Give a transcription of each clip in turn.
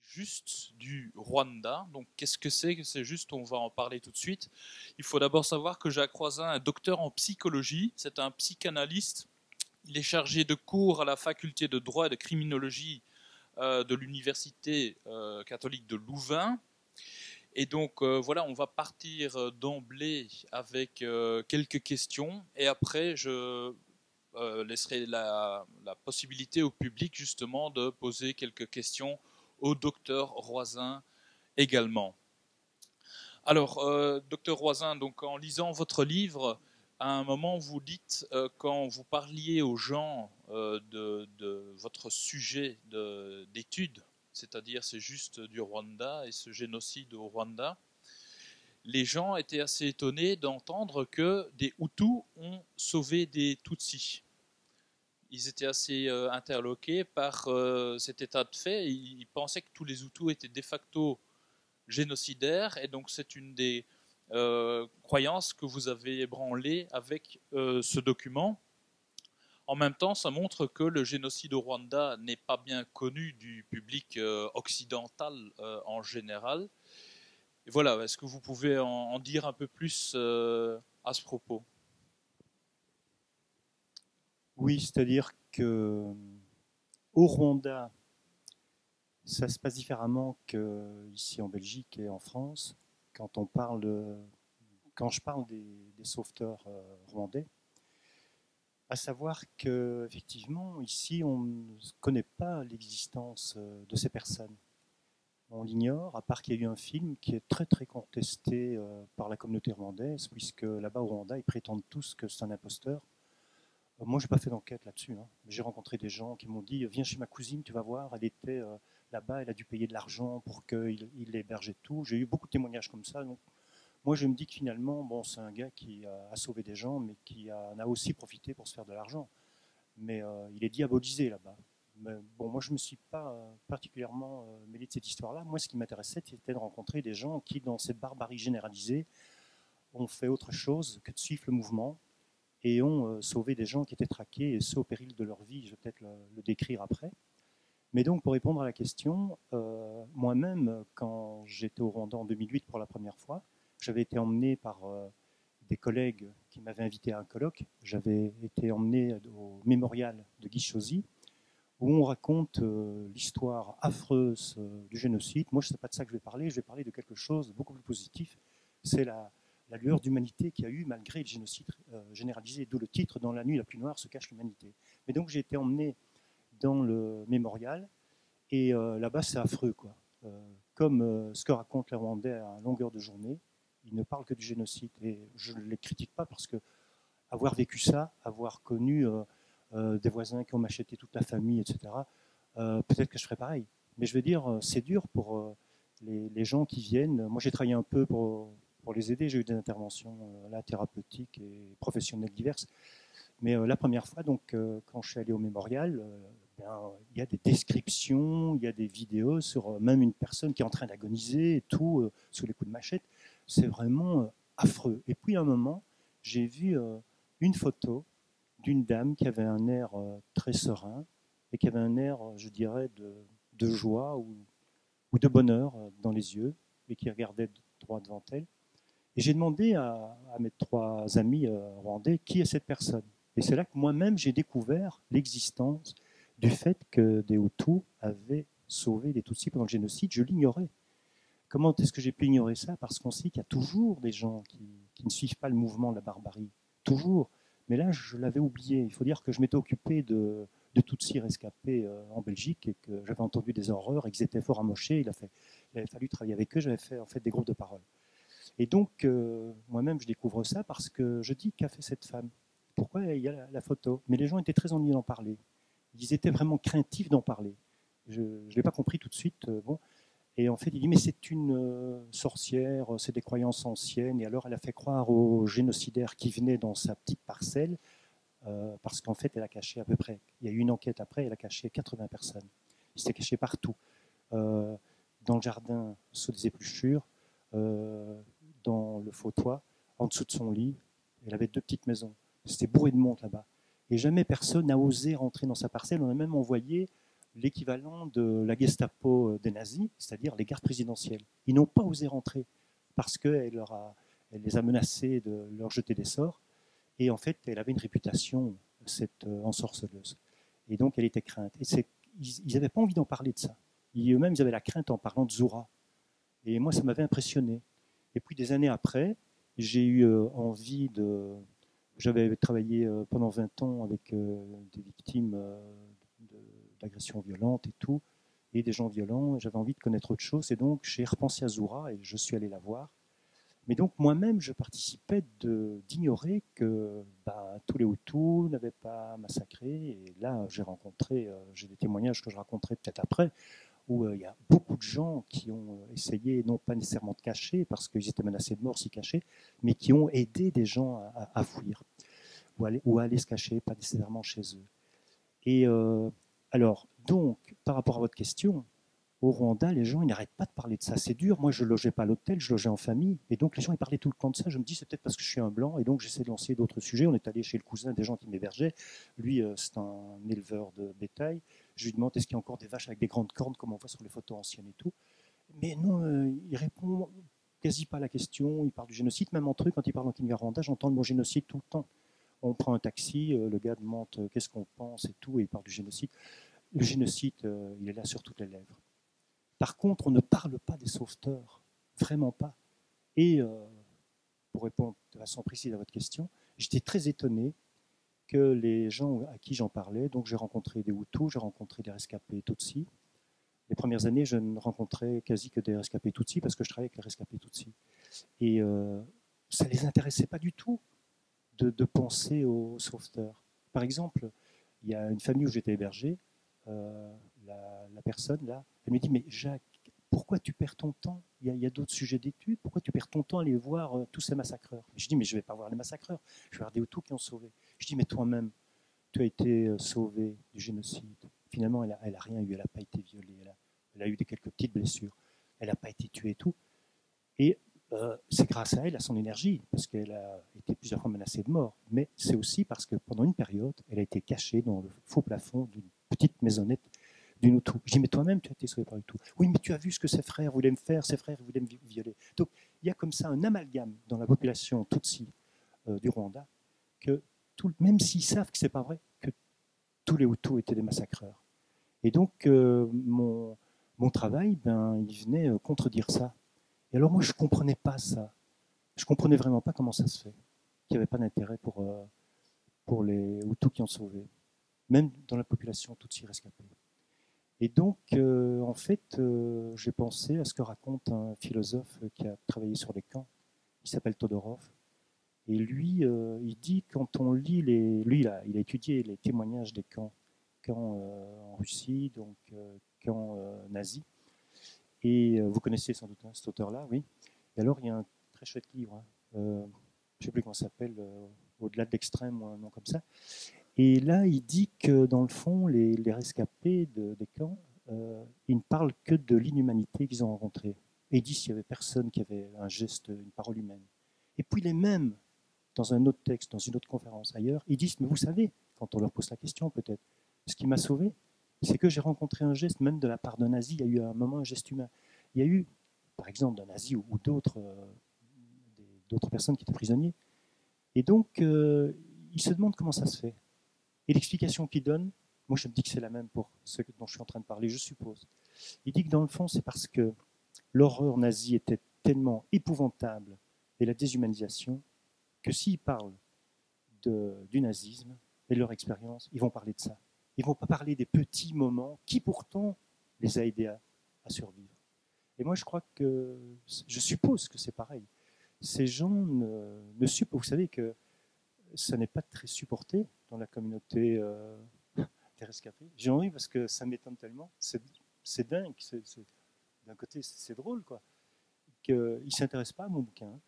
Juste du Rwanda. Donc, qu'est-ce que c'est que c'est juste? On va en parler tout de suite. Il faut d'abord savoir que j'ai croisé un docteur en psychologie. C'est un psychanalyste. Il est chargé de cours à la faculté de droit et de criminologie de l'université catholique de Louvain. Et donc, voilà, on va partir d'emblée avec quelques questions. Et après, je laisserai la possibilité au public justement de poser quelques questions au docteur Roisin également. Alors, docteur Roisin, donc en lisant votre livre, à un moment vous dites, quand vous parliez aux gens de votre sujet d'étude, c'est-à-dire c'est juste du Rwanda et ce génocide au Rwanda, les gens étaient assez étonnés d'entendre que des Hutus ont sauvé des Tutsis. Ils étaient assez interloqués par cet état de fait. Ils pensaient que tous les Hutus étaient de facto génocidaires, et donc c'est une des croyances que vous avez ébranlées avec ce document. En même temps, ça montre que le génocide au Rwanda n'est pas bien connu du public occidental en général. Et voilà, est-ce que vous pouvez en dire un peu plus à ce propos? Oui, c'est-à-dire que au Rwanda, ça se passe différemment qu'ici en Belgique et en France. Quand on parle, quand je parle des sauveteurs rwandais, à savoir que effectivement ici on ne connaît pas l'existence de ces personnes. On l'ignore, à part qu'il y a eu un film qui est très très contesté par la communauté rwandaise, puisque là-bas au Rwanda, ils prétendent tous que c'est un imposteur. Moi, je n'ai pas fait d'enquête là-dessus, hein. J'ai rencontré des gens qui m'ont dit viens chez ma cousine, tu vas voir, elle était là-bas, elle a dû payer de l'argent pour qu'il l'héberge et tout. J'ai eu beaucoup de témoignages comme ça. Donc, moi, je me dis que finalement, bon, c'est un gars qui a sauvé des gens, mais qui en a aussi profité pour se faire de l'argent. Mais il est diabolisé là-bas. Mais, bon, moi, je ne me suis pas particulièrement mêlé de cette histoire-là. Moi, ce qui m'intéressait, c'était de rencontrer des gens qui, dans cette barbarie généralisée, ont fait autre chose que de suivre le mouvement et ont sauvé des gens qui étaient traqués, et ce au péril de leur vie. Je vais peut-être le décrire après. Mais donc, pour répondre à la question, moi-même, quand j'étais au Rwanda en 2008 pour la première fois, j'avais été emmené par des collègues qui m'avaient invité à un colloque. J'avais été emmené au mémorial de Gichozi, où on raconte l'histoire affreuse du génocide. Moi, ce n'est pas de ça que je vais parler de quelque chose de beaucoup plus positif. C'est la lueur d'humanité qu'il y a eu malgré le génocide généralisé, d'où le titre Dans la nuit la plus noire se cache l'humanité. Mais donc j'ai été emmené dans le mémorial et là-bas c'est affreux, quoi. Comme ce que racontent les Rwandais à longueur de journée, ils ne parlent que du génocide et je ne les critique pas parce que avoir vécu ça, avoir connu des voisins qui ont macheté toute la famille, etc., peut-être que je ferais pareil. Mais je veux dire, c'est dur pour les gens qui viennent. Moi, j'ai travaillé un peu pour les aider. J'ai eu des interventions là, thérapeutiques et professionnelles diverses. Mais la première fois, donc, quand je suis allé au mémorial, il y a des descriptions, il y a des vidéos sur même une personne qui est en train d'agoniser et tout, sous les coups de machette. C'est vraiment affreux. Et puis, à un moment, j'ai vu une photo d'une dame qui avait un air très serein et qui avait un air, je dirais, de joie ou de bonheur dans les yeux et qui regardait droit devant elle. Et j'ai demandé à mes trois amis rwandais qui est cette personne. Et c'est là que moi-même j'ai découvert l'existence du fait que des Hutus avaient sauvé les Tutsis pendant le génocide. Je l'ignorais. Comment est-ce que j'ai pu ignorer ça? Parce qu'on sait qu'il y a toujours des gens qui ne suivent pas le mouvement de la barbarie. Toujours. Mais là, je l'avais oublié. Il faut dire que je m'étais occupé de Tutsis rescapés en Belgique et que j'avais entendu des horreurs et qu'ils étaient fort amochés. Il avait fallu travailler avec eux. J'avais fait en fait des groupes de parole. Et donc, moi-même, je découvre ça parce que je dis qu'a fait cette femme. Pourquoi il y a la photo? Mais les gens étaient très ennuyés d'en parler. Ils étaient vraiment craintifs d'en parler. Je ne l'ai pas compris tout de suite. Bon. Et en fait, il dit, mais c'est une sorcière, c'est des croyances anciennes. Et alors, elle a fait croire aux génocidaires qui venaient dans sa petite parcelle, parce qu'en fait, elle a caché à peu près, il y a eu une enquête après, elle a caché 80 personnes. Il s'est caché partout. Euh, dans le jardin, sous des épluchures, dans le fauteuil, en dessous de son lit. Elle avait deux petites maisons. C'était bourré de monde là-bas. Et jamais personne n'a osé rentrer dans sa parcelle. On a même envoyé l'équivalent de la Gestapo des nazis, c'est-à-dire les gardes présidentielles. Ils n'ont pas osé rentrer parce qu'elle elle les a menacés de leur jeter des sorts. Et en fait, elle avait une réputation, cette ensorceleuse. Et donc, elle était crainte. Et ils n'avaient pas envie d'en parler de ça. Eux-mêmes, ils avaient la crainte en parlant de Zoura. Et moi, ça m'avait impressionné. Et puis, des années après, j'ai eu envie de... J'avais travaillé pendant 20 ans avec des victimes d'agressions violentes et tout, et des gens violents. J'avais envie de connaître autre chose. Et donc, j'ai repensé à Zoura et je suis allé la voir. Mais donc moi-même, je participais d'ignorer que tous les Hutus n'avaient pas massacré. Et là, j'ai des témoignages que je raconterai peut-être après, où il y a beaucoup de gens qui ont essayé, non pas nécessairement de cacher, parce qu'ils étaient menacés de mort s'ils cachaient, mais qui ont aidé des gens à fuir, ou à aller se cacher, pas nécessairement chez eux. Et alors, donc, par rapport à votre question, au Rwanda, les gens, ils n'arrêtent pas de parler de ça. C'est dur. Moi, je ne logeais pas à l'hôtel, je logeais en famille. Et donc, les gens, ils parlaient tout le temps de ça. Je me dis, c'est peut-être parce que je suis un blanc. Et donc, j'essaie de lancer d'autres sujets. On est allé chez le cousin des gens qui m'hébergeaient. Lui, c'est un éleveur de bétail. Je lui demande, est-ce qu'il y a encore des vaches avec des grandes cornes, comme on voit sur les photos anciennes et tout. Mais non, il répond quasi pas à la question. Il parle du génocide. Même entre eux, quand il parle en Kinyarwanda, j'entends le mot génocide tout le temps. On prend un taxi, le gars demande qu'est-ce qu'on pense et tout, et il parle du génocide. Le génocide, il est là sur toutes les lèvres. Par contre, on ne parle pas des sauveteurs, vraiment pas. Et pour répondre de façon précise à votre question, j'étais très étonné que les gens à qui j'en parlais, donc j'ai rencontré des Hutus, j'ai rencontré des rescapés Tutsis. Les premières années, je ne rencontrais quasi que des rescapés Tutsis parce que je travaillais avec les rescapés Tutsis. Et ça ne les intéressait pas du tout de penser aux sauveteurs. Par exemple, il y a une famille où j'étais hébergé, la personne là, elle me dit, mais Jacques, pourquoi tu perds ton temps? Il y a d'autres sujets d'études. Pourquoi tu perds ton temps à aller voir tous ces massacreurs? Je dis, mais je ne vais pas voir les massacreurs. Je vais voir des Hutus qui ont sauvé. Je dis, mais toi-même, tu as été sauvé du génocide. Finalement, elle a rien eu. Elle n'a pas été violée. Elle a eu quelques petites blessures. Elle n'a pas été tuée et tout. Et c'est grâce à elle, à son énergie, parce qu'elle a été plusieurs fois menacée de mort. Mais c'est aussi parce que pendant une période, elle a été cachée dans le faux plafond d'une petite maisonnette d'une Hutu. Je dis, mais toi-même, tu as été sauvé par Hutu. Oui, mais tu as vu ce que ses frères voulaient me faire, ses frères voulaient me violer. Donc, il y a comme ça un amalgame dans la population Tutsi du Rwanda, que même s'ils savent que ce n'est pas vrai, que tous les Hutus étaient des massacreurs. Et donc, mon travail, il venait contredire ça. Et alors, moi, je ne comprenais pas ça. Je ne comprenais vraiment pas comment ça se fait, qu'il n'y avait pas d'intérêt pour les Hutus qui ont sauvé, même dans la population Tutsi rescapée. Et donc, en fait, j'ai pensé à ce que raconte un philosophe qui a travaillé sur les camps, il s'appelle Todorov. Et lui, il dit, quand on lit lui, il a étudié les témoignages des camps en Russie, donc camps nazis. Et vous connaissez sans doute cet auteur-là, oui. Et alors, il y a un très chouette livre, hein, je ne sais plus comment ça s'appelle, Au-delà de l'extrême ou un nom comme ça. Et là, il dit que dans le fond, les rescapés des camps, ils ne parlent que de l'inhumanité qu'ils ont rencontrée. Et il dit qu'il n'y avait personne qui avait un geste, une parole humaine. Et puis les mêmes, dans un autre texte, dans une autre conférence ailleurs, ils disent, mais vous savez, quand on leur pose la question peut-être, ce qui m'a sauvé, c'est que j'ai rencontré un geste, même de la part d'un nazi, il y a eu à un moment un geste humain. Il y a eu, par exemple, d'un nazi ou d'autres personnes qui étaient prisonniers. Et donc, ils se demandent comment ça se fait. Et l'explication qu'il donne, moi je me dis que c'est la même pour ceux dont je suis en train de parler, je suppose. Il dit que dans le fond, c'est parce que l'horreur nazie était tellement épouvantable et la déshumanisation que s'ils parlent du nazisme et de leur expérience, ils vont parler de ça. Ils ne vont pas parler des petits moments qui pourtant les a aidés à survivre. Et moi je crois que, je suppose que c'est pareil. Ces gens ne supposent, vous savez que ça n'est pas très supporté dans la communauté des rescapés. J'ai envie parce que ça m'étonne tellement. C'est dingue. D'un côté, c'est drôle, quoi. Qu'ils ne s'intéressent pas à mon bouquin.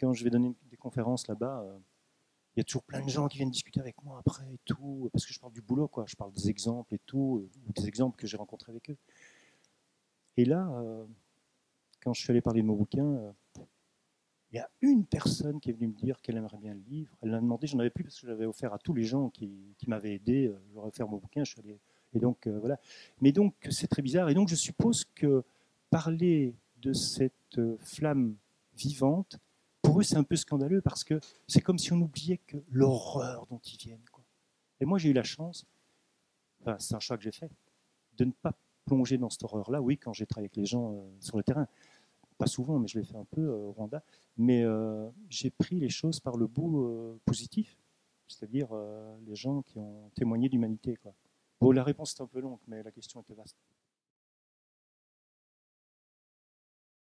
Quand je vais donner des conférences là-bas, il y a toujours plein de gens qui viennent discuter avec moi après et tout, parce que je parle du boulot, quoi. Je parle des exemples et tout, ou des exemples que j'ai rencontrés avec eux. Et là, quand je suis allé parler de mon bouquin, il y a une personne qui est venue me dire qu'elle aimerait bien le livre. Elle l'a demandé, j'en avais plus parce que je l'avais offert à tous les gens qui m'avaient aidé. Je leur ai offert mon bouquin, je suis allé Et donc, voilà. Mais donc, c'est très bizarre. Et donc, je suppose que parler de cette flamme vivante, pour eux, c'est un peu scandaleux parce que c'est comme si on oubliait que l'horreur dont ils viennent, quoi. Et moi, j'ai eu la chance, enfin, c'est un choix que j'ai fait, de ne pas plonger dans cette horreur-là. Oui, quand j'ai travaillé avec les gens sur le terrain, pas souvent, mais je l'ai fait un peu au Rwanda. Mais j'ai pris les choses par le bout positif, c'est-à-dire les gens qui ont témoigné d'humanité, quoi. Bon, la réponse est un peu longue, mais la question était vaste.